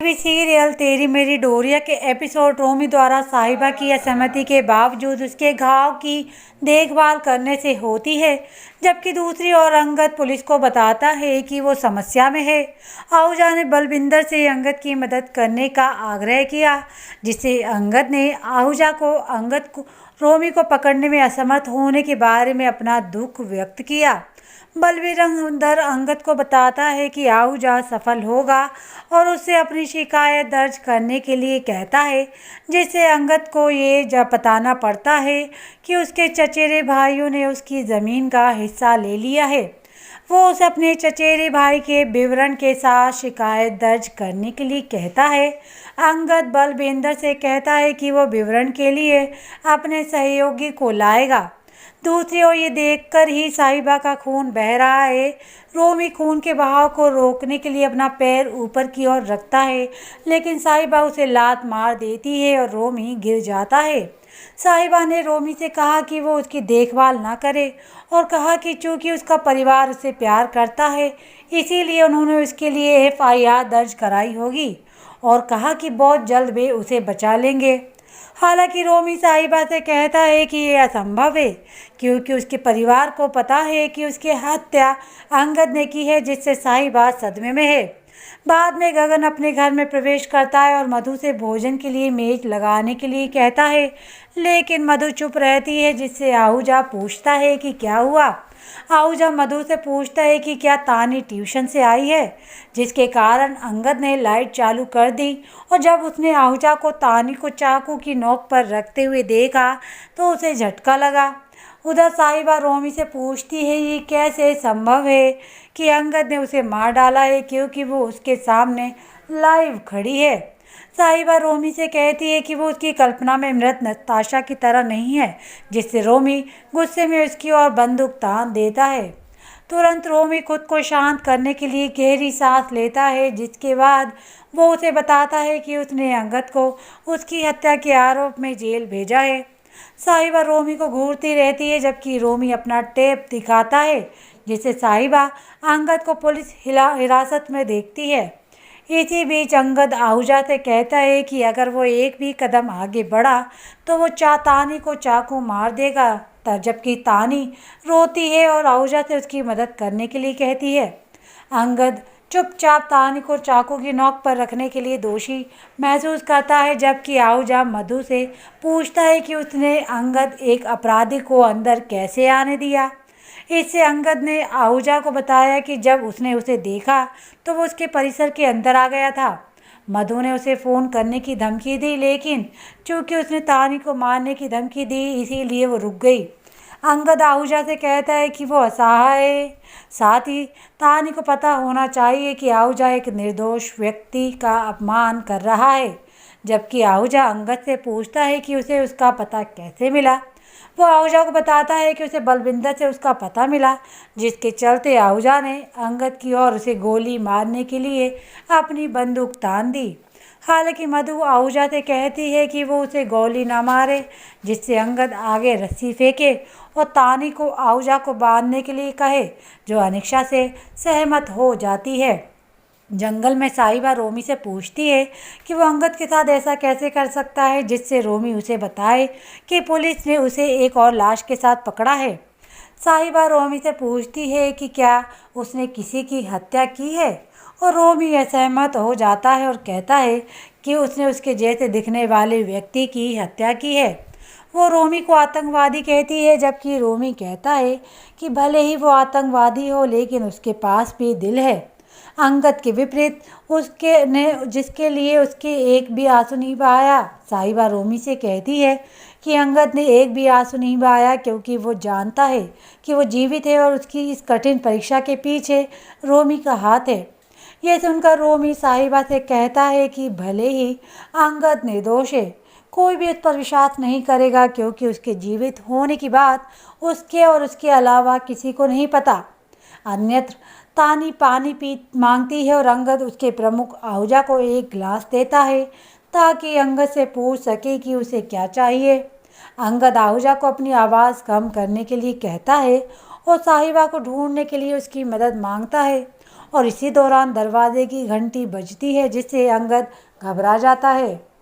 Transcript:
TV serial तेरी मेरी डोरिया के एपिसोड रोमी द्वारा साहिबा की असहमति के बावजूद उसके घाव की देखभाल करने से होती है, जबकि दूसरी ओर अंगद पुलिस को बताता है कि वो समस्या में है। आहूजा ने बलविंदर से अंगद की मदद करने का आग्रह किया, जिससे अंगद ने अंगद को रोमी को पकड़ने में असमर्थ होने के बारे में अपना दुख व्यक्त किया। बलवीर अंगद को बताता है कि आहूजा सफल होगा और उससे अपनी शिकायत दर्ज करने के लिए कहता है, जिससे अंगद को ये बताना पड़ता है कि उसके चचेरे भाइयों ने उसकी ज़मीन का हिस्सा ले लिया है। वो उसे अपने चचेरे भाई के विवरण के साथ शिकायत दर्ज करने के लिए कहता है। अंगद बलविंदर से कहता है कि वो विवरण के लिए अपने सहयोगी को लाएगा। दूसरी ओर ये देखकर ही साहिबा का खून बह रहा है। रोमी खून के बहाव को रोकने के लिए अपना पैर ऊपर की ओर रखता है, लेकिन साहिबा उसे लात मार देती है और रोमी गिर जाता है। साहिबा ने रोमी से कहा कि वो उसकी देखभाल ना करे और कहा कि चूंकि उसका परिवार उसे प्यार करता है, इसीलिए उन्होंने उसके लिए एफआईआर दर्ज कराई होगी, और कहा कि बहुत जल्द वे उसे बचा लेंगे। हालांकि रोमी साहिबा से कहता है कि यह असंभव है, क्योंकि उसके परिवार को पता है कि उसकी हत्या अंगद ने की है, जिससे साहिबा सदमे में है। बाद में गगन अपने घर में प्रवेश करता है और मधु से भोजन के लिए मेज लगाने के लिए कहता है, लेकिन मधु चुप रहती है, जिससे आहूजा पूछता है कि क्या हुआ। आहूजा मधु से पूछता है कि क्या तानी ट्यूशन से आई है, जिसके कारण अंगद ने लाइट चालू कर दी, और जब उसने आहूजा को तानी को चाकू की नोक पर रखते हुए देखा तो उसे झटका लगा। उधर साहिबा रोमी से पूछती है ये कैसे संभव है कि अंगद ने उसे मार डाला है, क्योंकि वो उसके सामने लाइव खड़ी है। साहिबा रोमी से कहती है कि वो उसकी कल्पना में मृत नताशा की तरह नहीं है, जिससे रोमी गुस्से में उसकी ओर बंदूक तान देता है। तुरंत रोमी खुद को शांत करने के लिए गहरी सांस लेता है, जिसके बाद वो उसे बताता है कि उसने अंगद को उसकी हत्या के आरोप में जेल भेजा है। साहिबा रोमी को घूरती रहती है, जबकि रोमी अपना टेप दिखाता है, जिससे साहिबा अंगद को पुलिस हिरासत में देखती है। इसी बीच अंगद आहूजा से कहता है कि अगर वो एक भी कदम आगे बढ़ा तो वो तानी को चाकू मार देगा, जबकि तानी रोती है और आहूजा से उसकी मदद करने के लिए कहती है। अंगद चुपचाप तानी को चाकू की नोक पर रखने के लिए दोषी महसूस करता है, जबकि आहूजा मधु से पूछता है कि उसने अंगद एक अपराधी को अंदर कैसे आने दिया। इससे अंगद ने आहूजा को बताया कि जब उसने उसे देखा तो वो उसके परिसर के अंदर आ गया था। मधु ने उसे फ़ोन करने की धमकी दी, लेकिन चूंकि उसने तानी को मारने की धमकी दी, इसीलिए वो रुक गई। अंगद आहूजा से कहता है कि वो असहाय है। साथ ही तानी को पता होना चाहिए कि आहूजा एक निर्दोष व्यक्ति का अपमान कर रहा है, जबकि आहूजा अंगद से पूछता है कि उसे उसका पता कैसे मिला। वो आहूजा को बताता है कि उसे बलविंदर से उसका पता मिला, जिसके चलते आहूजा ने अंगद की ओर उसे गोली मारने के लिए अपनी बंदूक तान दी। हालांकि मधु आहूजा से कहती है कि वो उसे गोली ना मारे, जिससे अंगद आगे रस्सी फेंके और तानी को आहूजा को बांधने के लिए कहे, जो अनिक्षा से सहमत हो जाती है। जंगल में साहिबा रोमी से पूछती है कि वो अंगद के साथ ऐसा कैसे कर सकता है, जिससे रोमी उसे बताए कि पुलिस ने उसे एक और लाश के साथ पकड़ा है। साहिबा रोमी से पूछती है कि क्या उसने किसी की हत्या की है, और रोमी असहमत हो जाता है और कहता है कि उसने उसके जैसे दिखने वाले व्यक्ति की हत्या की है। वो रोमी को आतंकवादी कहती है, जबकि रोमी कहता है कि भले ही वो आतंकवादी हो, लेकिन उसके पास भी दिल है। अंगद के विपरीत उसके ने जिसके लिए उसके एक भी आंसू नहीं बहाया। साहिबा रोमी से कहती है कि अंगद ने एक भी आंसू नहीं बहाया, क्योंकि वो जानता है कि वो जीवित है और उसकी इस कठिन परीक्षा के पीछे रोमी का हाथ है। यह सुनकर रोमी साहिबा से कहता है कि भले ही अंगद निर्दोष है, कोई भी उस पर विश्वास नहीं करेगा, क्योंकि उसके जीवित होने की बात उसके और उसके अलावा किसी को नहीं पता। अन्यत्र तानी पानी पी मांगती है और अंगद उसके प्रमुख आहूजा को एक गिलास देता है, ताकि अंगद से पूछ सके कि उसे क्या चाहिए। अंगद आहूजा को अपनी आवाज़ कम करने के लिए कहता है और साहिबा को ढूंढने के लिए उसकी मदद मांगता है। और इसी दौरान दरवाजे की घंटी बजती है जिससे अंगद घबरा जाता है।